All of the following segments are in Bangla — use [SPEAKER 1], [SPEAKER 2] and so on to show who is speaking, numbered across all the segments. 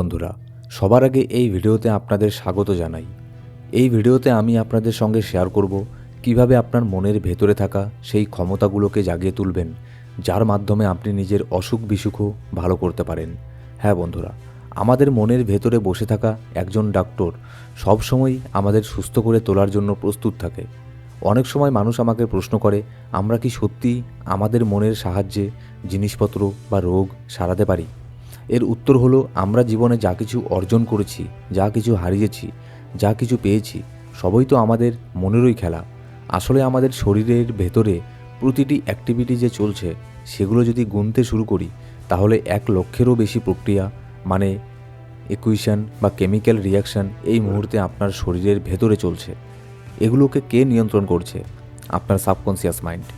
[SPEAKER 1] বন্ধুরা, সবার আগে এই ভিডিওতে আপনাদের স্বাগত জানাই। এই ভিডিওতে আমি আপনাদের সঙ্গে শেয়ার করব কিভাবে আপনার মনের ভেতরে থাকা সেই ক্ষমতাগুলোকে জাগিয়ে তুলবেন, যার মাধ্যমে আপনি নিজের অসুখ বিসুখও ভালো করতে পারেন। হ্যাঁ বন্ধুরা, আমাদের মনের ভেতরে বসে থাকা একজন ডাক্তার সবসময় আমাদের সুস্থ করে তোলার জন্য প্রস্তুত থাকে। অনেক সময় মানুষ আমাকে প্রশ্ন করে, আমরা কি সত্যি আমাদের মনের সাহায্যে জিনিসপত্র বা রোগ সারাতে পারি? এর উত্তর হলো, আমরা জীবনে যা কিছু অর্জন করেছি, যা কিছু হারিয়েছি, যা কিছু পেয়েছি, সবই তো আমাদের মনেরই খেলা। আসলে আমাদের শরীরের ভেতরে প্রতিটি অ্যাক্টিভিটি যে চলছে, সেগুলো যদি গুনতে শুরু করি, তাহলে 1,00,000-এরও বেশি প্রক্রিয়া, মানে ইকুয়েশন বা কেমিক্যাল রিয়াকশান এই মুহূর্তে আপনার শরীরের ভেতরে চলছে। এগুলোকে কে নিয়ন্ত্রণ করছে? আপনার সাবকনসিয়াস মাইন্ড।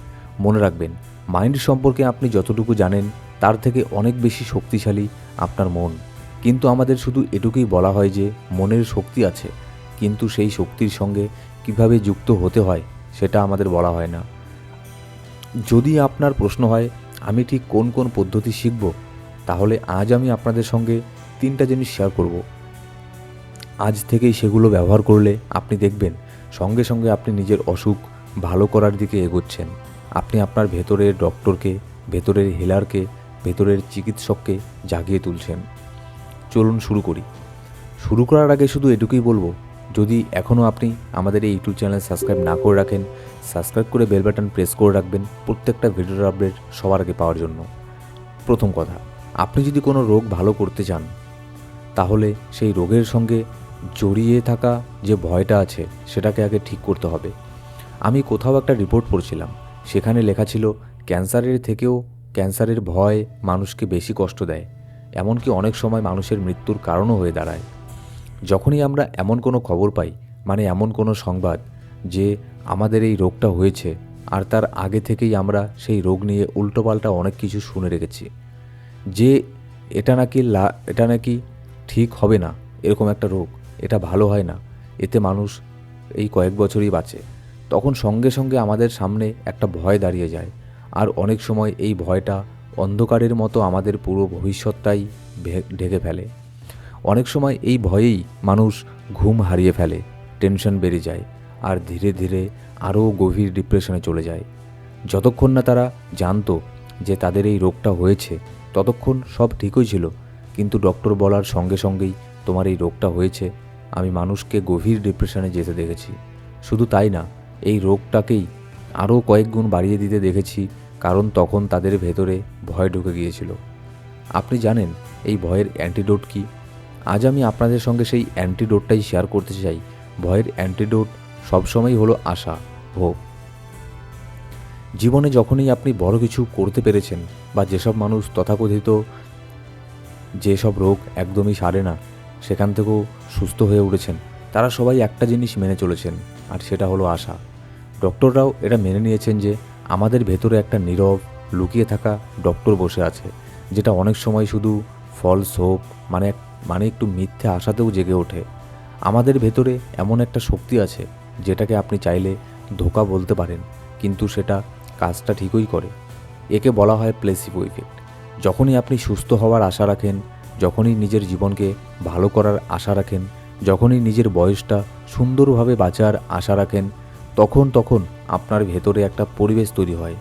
[SPEAKER 1] মনে রাখবেন, মাইন্ড সম্পর্কে আপনি যতটুকু জানেন তার থেকে অনেক বেশি শক্তিশালী আপনার মন। কিন্তু আমাদের শুধু এটুকুই বলা হয় যে মনের শক্তি আছে, কিন্তু সেই শক্তির সঙ্গে কিভাবে যুক্ত হতে হয় সেটা আমাদের বলা হয় না। যদি আপনার প্রশ্ন হয় আমি ঠিক কোন কোন পদ্ধতি শিখব, তাহলে আজ আমি আপনাদের সঙ্গে 3টা জিনিস শেয়ার করব। আজ থেকেই সেগুলো ব্যবহার করলে আপনি দেখবেন সঙ্গে সঙ্গে আপনি নিজের অসুখ ভালো করার দিকে এগোচ্ছেন। আপনি আপনার ভেতরের ডক্টরকে, ভেতরের হিলারকে, ভেতরের চিকিৎসককে জাগিয়ে তুলছেন। চলুন শুরু করি। শুরু করার আগে শুধু এটুকুই বলবো, যদি এখনও আপনি আমাদের এই ইউটিউব চ্যানেল সাবস্ক্রাইব না করে রাখেন, সাবস্ক্রাইব করে বেল বাটন প্রেস করে রাখবেন প্রত্যেকটা ভিডিওর আপডেট সবার আগে পাওয়ার জন্য। প্রথম কথা, আপনি যদি কোনো রোগ ভালো করতে চান, তাহলে সেই রোগের সঙ্গে জড়িয়ে থাকা যে ভয়টা আছে সেটাকে আগে ঠিক করতে হবে। আমি কোথাও একটা রিপোর্ট পড়ছিলাম, সেখানে লেখা ছিল ক্যান্সারের থেকেও ক্যান্সারের ভয় মানুষকে বেশি কষ্ট দেয়, এমনকি অনেক সময় মানুষের মৃত্যুর কারণও হয়ে দাঁড়ায়। যখনই আমরা এমন কোনো খবর পাই, মানে এমন কোনো সংবাদ যে আমাদের এই রোগটা হয়েছে, আর তার আগে থেকেই আমরা সেই রোগ নিয়ে উল্টোপাল্টা অনেক কিছু শুনে রেখেছি, যে এটা নাকি ঠিক হবে না, এরকম একটা রোগ, এটা ভালো হয় না, এতে মানুষ এই কয়েক বছরই বাঁচে, তখন সঙ্গে সঙ্গে আমাদের সামনে একটা ভয় দাঁড়িয়ে যায়। আর অনেক সময় এই ভয়টা অন্ধকারের মতো আমাদের পুরো ভবিষ্যৎটাই ঢেকে ফেলে। অনেক সময় এই ভয়েই মানুষ ঘুম হারিয়ে ফেলে, টেনশন বেড়ে যায়, আর ধীরে ধীরে আরও গভীর ডিপ্রেশনে চলে যায়। যতক্ষণ না তারা জানতো যে তাদের এই রোগটা হয়েছে, ততক্ষণ সব ঠিকই ছিল, কিন্তু ডক্টর বলার সঙ্গে সঙ্গেই তোমার এই রোগটা হয়েছে, আমি মানুষকে গভীর ডিপ্রেশনে যেতে দেখেছি। শুধু তাই না, এই রোগটাকেই আরও কয়েক গুণ বাড়িয়ে দিতে দেখেছি, কারণ তখন তাদের ভেতরে ভয় ঢুকে গিয়েছিল। আপনি জানেন এই ভয়ের অ্যান্টিডোট কী? আজ আমি আপনাদের সঙ্গে সেই অ্যান্টিডোটটাই শেয়ার করতে চাই। ভয়ের অ্যান্টিডোট সবসময় হলো আশা, হোপ। জীবনে যখনই আপনি বড় কিছু করতে পেরেছেন, বা যেসব মানুষ তথাকথিত যেসব রোগ একদমই সারে না সেখান থেকেও সুস্থ হয়ে উঠেছেন, তারা সবাই একটা জিনিস মেনে চলেছেন, আর সেটা হলো আশা। ডক্টররাও এটা মেনে নিয়েছেন যে আমাদের ভেতরে একটা নীরব লুকিয়ে থাকা ডক্টর বসে আছে, যেটা অনেক সময় শুধু ফলস হোপ, মানে একটু মিথ্যে আশাতেও জেগে ওঠে। আমাদের ভেতরে এমন একটা শক্তি আছে যেটাকে আপনি চাইলে ধোঁকা বলতে পারেন, কিন্তু সেটা কাজটা ঠিকই করে। একে বলা হয় প্লেসিবো ইফেক্ট। যখনই আপনি সুস্থ হওয়ার আশা রাখেন, যখনই নিজের জীবনকে ভালো করার আশা রাখেন, যখনই নিজের বয়সটা সুন্দরভাবে বাঁচার আশা রাখেন, তখন আপনার ভেতরে একটা পরিবেশ তৈরি হয়,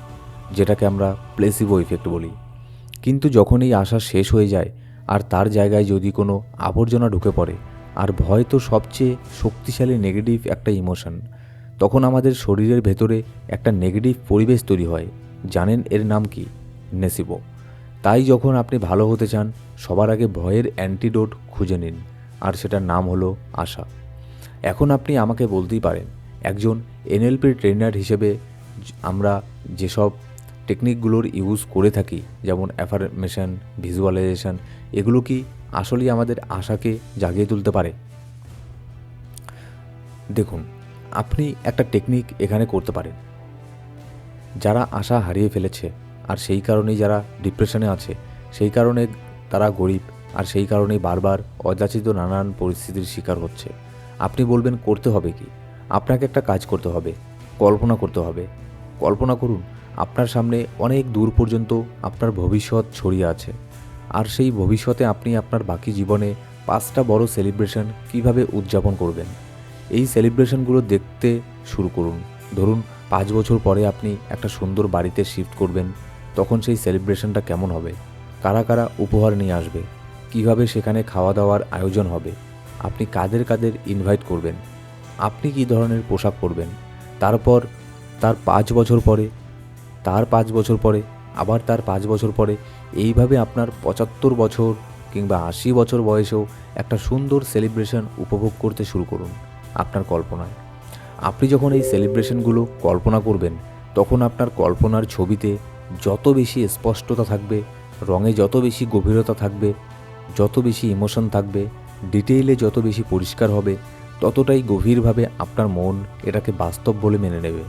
[SPEAKER 1] যেটাকে আমরা প্লেসিবো ইফেক্ট বলি। কিন্তু যখন এই আশা শেষ হয়ে যায়, আর তার জায়গায় যদি কোনো আবর্জনা ঢুকে পড়ে, আর ভয় তো সবচেয়ে শক্তিশালী নেগেটিভ একটা ইমোশন, তখন আমাদের শরীরের ভেতরে একটা নেগেটিভ পরিবেশ তৈরি হয়। জানেন এর নাম কি? নেসিবো। তাই যখন আপনি ভালো হতে চান, সবার আগে ভয়ের অ্যান্টিডোট খুঁজে নিন, আর সেটার নাম হলো আশা। এখন আপনি আমাকে বলতেই পারেন, একজন এনএলপি ট্রেনার হিসেবে আমরা যেসব টেকনিকগুলোর ইউজ করে থাকি, যেমন অ্যাফার্মেশন, ভিজুয়ালাইজেশন, এগুলো কি আসলেই আমাদের আশাকে জাগিয়ে তুলতে পারে? দেখুন, আপনি একটা টেকনিক এখানে করতে পারেন। যারা আশা হারিয়ে ফেলেছে, আর সেই কারণেই যারা ডিপ্রেশনে আছে, সেই কারণে তারা গরিব, আর সেই কারণেই বারবার অযাচিত নানান পরিস্থিতির শিকার হচ্ছে। আপনি বলবেন করতে হবে কি? আপনাকে একটা কাজ করতে হবে, কল্পনা করতে হবে। কল্পনা করুন, আপনার সামনে অনেক দূর পর্যন্ত আপনার ভবিষ্যৎ ছড়িয়ে আছে, আর সেই ভবিষ্যতে আপনি আপনার বাকি জীবনে 5টা বড় সেলিব্রেশন কিভাবে উদযাপন করবেন। এই সেলিব্রেশনগুলো দেখতে শুরু করুন। ধরুন 5 বছর পরে আপনি একটা সুন্দর বাড়িতে শিফট করবেন, তখন সেই সেলিব্রেশনটা কেমন হবে, কারা কারা উপহার নিয়ে আসবে, কিভাবে সেখানে খাওয়া দাওয়ার আয়োজন হবে, আপনি কাদের কাদের ইনভাইট করবেন, আপনি কী ধরনের পোশাক পরবেন। তারপর তার 5 বছর পরে, তার 5 বছর পরে, আবার তার 5 বছর পরে, এইভাবে আপনার 75 বছর কিংবা 80 বছর বয়সেও একটা সুন্দর সেলিব্রেশন উপভোগ করতে শুরু করুন আপনার কল্পনায়। আপনি যখন এই সেলিব্রেশনগুলো কল্পনা করবেন, তখন আপনার কল্পনার ছবিতে যত বেশি স্পষ্টতা থাকবে, রঙে যত বেশি গভীরতা থাকবে, যত বেশি ইমোশন থাকবে, ডিটেইলে যত বেশি পরিষ্কার হবে, ততটাই গভীরভাবে আপনার মন এটাকে বাস্তব বলে মেনে নেবে।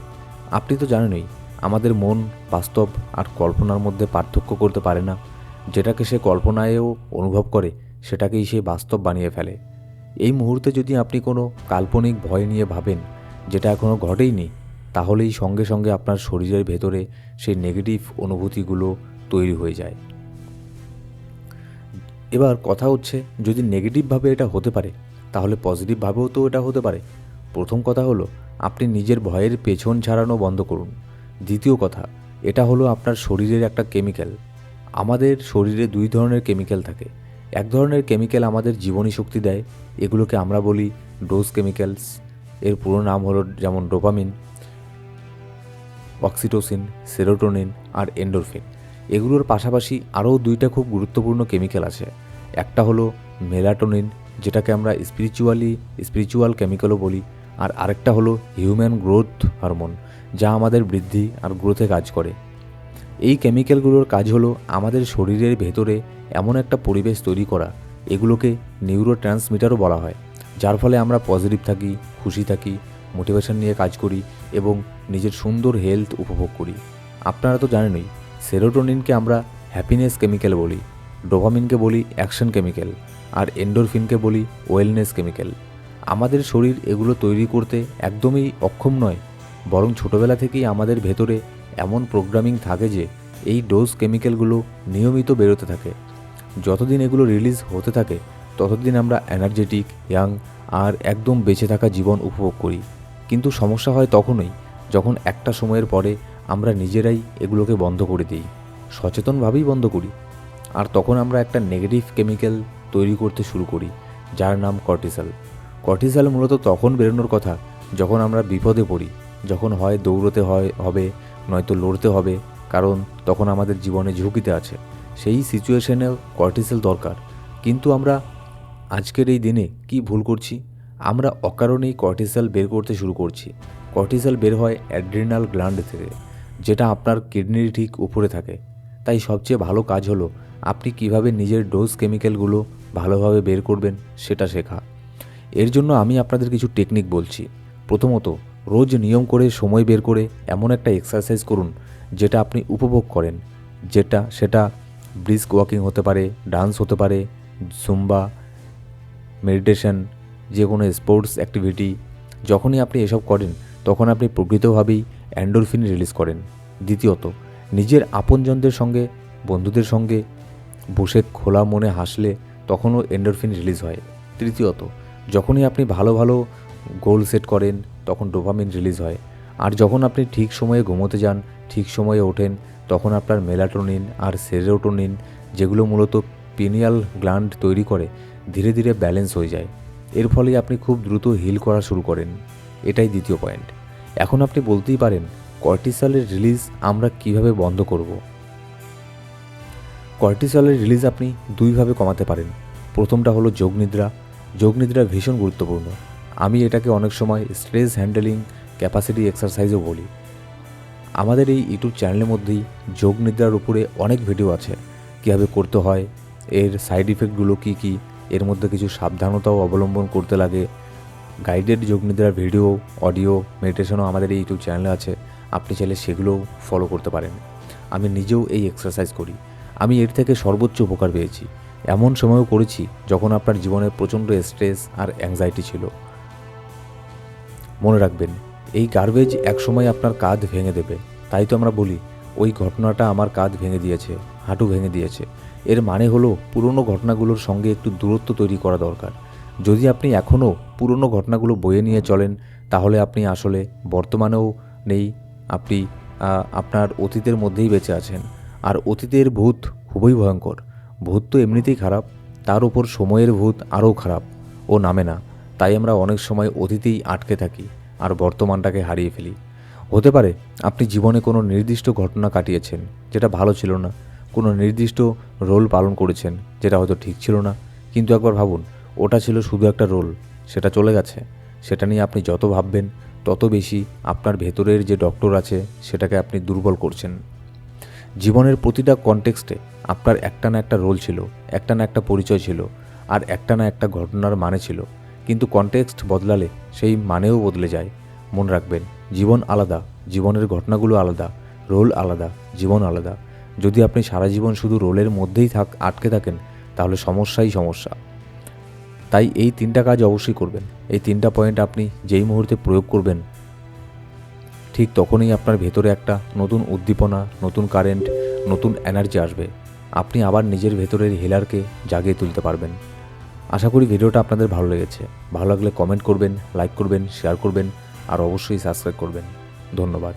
[SPEAKER 1] আপনি তো জানেনই, আমাদের মন বাস্তব আর কল্পনার মধ্যে পার্থক্য করতে পারে না। যেটাকে সে কল্পনায়ও অনুভব করে, সেটাকেই সে বাস্তব বানিয়ে ফেলে। এই মুহূর্তে যদি আপনি কোনো কাল্পনিক ভয় নিয়ে ভাবেন, যেটা এখনও ঘটেইনি, তাহলেই সঙ্গে সঙ্গে আপনার শরীরের ভেতরে সেই নেগেটিভ অনুভূতিগুলো তৈরি হয়ে যায়। এবার কথা হচ্ছে, যদি নেগেটিভভাবে এটা হতে পারে, তাহলে পজিটিভভাবেও তো এটা হতে পারে। প্রথম কথা হলো, আপনি নিজের ভয়ের পেছন ছাড়ানো বন্ধ করুন। দ্বিতীয় কথা, এটা হলো আপনার শরীরের একটা কেমিক্যাল। আমাদের শরীরে 2 ধরনের কেমিক্যাল থাকে। এক ধরনের কেমিক্যাল আমাদের জীবনী শক্তি দেয়, এগুলোকে আমরা বলি ডোজ কেমিক্যালস। এর পুরো নাম হলো যেমন ডোপামিন, অক্সিটোসিন, সেরোটোনিন আর এন্ডোরফিন। এগুলোর পাশাপাশি আরও 2টা খুব গুরুত্বপূর্ণ কেমিক্যাল আছে। একটা হলো মেলাটোনিন, যেটাকে আমরা স্পিরিচুয়াল কেমিক্যালও বলি, আর আরেকটা হলো হিউম্যান গ্রোথ হরমোন, যা আমাদের বৃদ্ধি আর গ্রোথে কাজ করে। এই কেমিক্যালগুলোর কাজ হলো আমাদের শরীরের ভেতরে এমন একটা পরিবেশ তৈরি করা, এগুলোকে নিউরো ট্রান্সমিটারও বলা হয়, যার ফলে আমরা পজিটিভ থাকি, খুশি থাকি, মোটিভেশন নিয়ে কাজ করি এবং নিজের সুন্দর হেলথ উপভোগ করি। আপনারা তো জানেনই, সেরোটোনিনকে আমরা হ্যাপিনেস কেমিক্যাল বলি, ডোপামিনকে বলি অ্যাকশন কেমিক্যাল, আর এন্ডোরফিনকে বলি ওয়েলনেস কেমিক্যাল। আমাদের শরীর এগুলো তৈরি করতে একদমই অক্ষম নয়, বরং ছোটোবেলা থেকেই আমাদের ভেতরে এমন প্রোগ্রামিং থাকে যে এই ডোজ কেমিক্যালগুলো নিয়মিত বেরোতে থাকে। যতদিন এগুলো রিলিজ হতে থাকে, ততদিন আমরা এনার্জেটিক, ইয়াং আর একদম বেঁচে থাকা জীবন উপভোগ করি। কিন্তু সমস্যা হয় তখনই, যখন একটা সময়ের পরে আমরা নিজেরাই এগুলোকে বন্ধ করে দিই, সচেতনভাবেই বন্ধ করি। আর তখন আমরা একটা নেগেটিভ কেমিক্যাল তৈরি করতে শুরু করি, যার নাম কর্টিসল। কর্টিসল মূলত তখন বেরোনোর কথা যখন আমরা বিপদে পড়ি, যখন হয় দৌড়তে হবে, নয়তো লড়তে হবে, কারণ তখন আমাদের জীবনে ঝুঁকিতে আছে। সেই সিচুয়েশনেও কর্টিসল দরকার। কিন্তু আমরা আজকের এই দিনে কি ভুল করছি, আমরা অকারণেই কর্টিসল বের করতে শুরু করছি। কর্টিসল বের হয় অ্যাড্রিনাল গ্ল্যান্ড থেকে, যেটা আপনার কিডনির ঠিক উপরে থাকে। তাই সবচেয়ে ভালো কাজ হলো আপনি কিভাবে নিজের ডোজ কেমিক্যালগুলো ভালোভাবে বের করবেন সেটা শেখা। এর জন্য আমি আপনাদের কিছু টেকনিক বলছি। প্রথমত, রোজ নিয়ম করে সময় বের করে এমন একটা এক্সারসাইজ করুন যেটা আপনি উপভোগ করেন, সেটা ব্রিস্ক ওয়াকিং হতে পারে, ডান্স হতে পারে, জুম্বা, মেডিটেশন, যে কোনো স্পোর্টস অ্যাক্টিভিটি। যখনই আপনি এসব করেন, তখন আপনি প্রকৃতভাবেই এন্ডোরফিন রিলিজ করেন। দ্বিতীয়ত, নিজের আপনজনদের সঙ্গে, বন্ধুদের সঙ্গে বসে খোলা মনে হাসলে তখনও এন্ডোরফিন রিলিজ হয়। তৃতীয়ত, যখনই আপনি ভালো ভালো গোল সেট করেন, তখন ডোপামিন রিলিজ হয়। আর যখন আপনি ঠিক সময়ে ঘুমোতে যান, ঠিক সময়ে ওঠেন, তখন আপনার মেলাটোনিন আর সেরোটোনিন, যেগুলো মূলত পিনিয়াল গ্ল্যান্ড তৈরি করে, ধীরে ধীরে ব্যালেন্স হয়ে যায়। এর ফলে আপনি খুব দ্রুত হিল করা শুরু করেন। এটাই দ্বিতীয় পয়েন্ট। এখন আপনি বলতেই পারেন, কর্টিসলের রিলিজ আমরা কিভাবে বন্ধ করব? কর্টিসলের রিলিজ আপনি 2ভাবে কমাতে পারেন। প্রথমটা হলো যোগনিদ্রা। যোগনিদ্রা ভীষণ গুরুত্বপূর্ণ। আমি এটাকে অনেক সময় স্ট্রেস হ্যান্ডেলিং ক্যাপাসিটি এক্সারসাইজও বলি। আমাদের এই ইউটিউব চ্যানেলের মধ্যেই যোগনিদ্রার উপরে অনেক ভিডিও আছে, কীভাবে করতে হয়, এর সাইড ইফেক্টগুলো কী কী, এর মধ্যে কিছু সাবধানতাও অবলম্বন করতে লাগে। গাইডেড যোগনিদ্রার ভিডিও, অডিও, মেডিটেশনও আমাদের এই ইউটিউব চ্যানেলে আছে, আপনি চাইলে সেগুলোও ফলো করতে পারেন। আমি নিজেও এই এক্সারসাইজ করি। আমি এর থেকে সর্বোচ্চ উপকার পেয়েছি। এমন সময়ও করেছি যখন আপনার জীবনে প্রচণ্ড স্ট্রেস আর অ্যাংজাইটি ছিল। মনে রাখবেন, এই গার্বেজ একসময় আপনার কাঁধ ভেঙে দেবে। তাই তো আমরা বলি, ওই ঘটনাটা আমার কাঁধ ভেঙে দিয়েছে, হাঁটু ভেঙে দিয়েছে। এর মানে হলো পুরনো ঘটনাগুলোর সঙ্গে একটু দূরত্ব তৈরি করা দরকার। যদি আপনি এখনও পুরনো ঘটনাগুলো বয়ে নিয়ে চলেন, তাহলে আপনি আসলে বর্তমানেও নেই, আপনি আপনার অতীতের মধ্যেই বেঁচে আছেন। আর অতীতের ভূত খুবই ভয়ঙ্কর। ভূত তো এমনিতেই খারাপ, তার উপর সময়ের ভূত আরও খারাপ, ও নামে না। তাই আমরা অনেক সময় অতীতেই আটকে থাকি আর বর্তমানটাকে হারিয়ে ফেলি। হতে পারে আপনি জীবনে কোনো নির্দিষ্ট ঘটনা কাটিয়েছেন যেটা ভালো ছিল না, কোনো নির্দিষ্ট রোল পালন করেছেন যেটা হয়তো ঠিক ছিল না, কিন্তু একবার ভাবুন, ওটা ছিল শুধু একটা রোল, সেটা চলে গেছে। সেটা নিয়ে আপনি যত ভাববেন তত বেশি আপনার ভেতরের যে ডক্টর আছে সেটাকে আপনি দুর্বল করছেন। জীবনের প্রতিটা কনটেক্সটে আপনার একটা না একটা রোল ছিল, একটা না একটা পরিচয় ছিল, আর একটা না একটা ঘটনার মানে ছিল। কিন্তু কনটেক্সট বদলালে সেই মানেও বদলে যায়। মনে রাখবেন, জীবন আলাদা, জীবনের ঘটনাগুলো আলাদা, রোল আলাদা, জীবন আলাদা। যদি আপনি সারা জীবন শুধু রোলের মধ্যেই আটকে থাকেন, তাহলে সমস্যাই সমস্যা। তাই এই 3টা কাজ অবশ্যই করবেন। এই 3টা পয়েন্ট আপনি যেই মুহূর্তে প্রয়োগ করবেন, ঠিক তখনই আপনার ভেতরে একটা নতুন উদ্দীপনা, নতুন কারেন্ট, নতুন এনার্জি আসবে। আপনি আবার নিজের ভেতরের হিলারকে জাগিয়ে তুলতে পারবেন। আশা করি ভিডিওটা আপনাদের ভালো লেগেছে। ভালো লাগলে কমেন্ট করবেন, লাইক করবেন, শেয়ার করবেন আর অবশ্যই সাবস্ক্রাইব করবেন। ধন্যবাদ।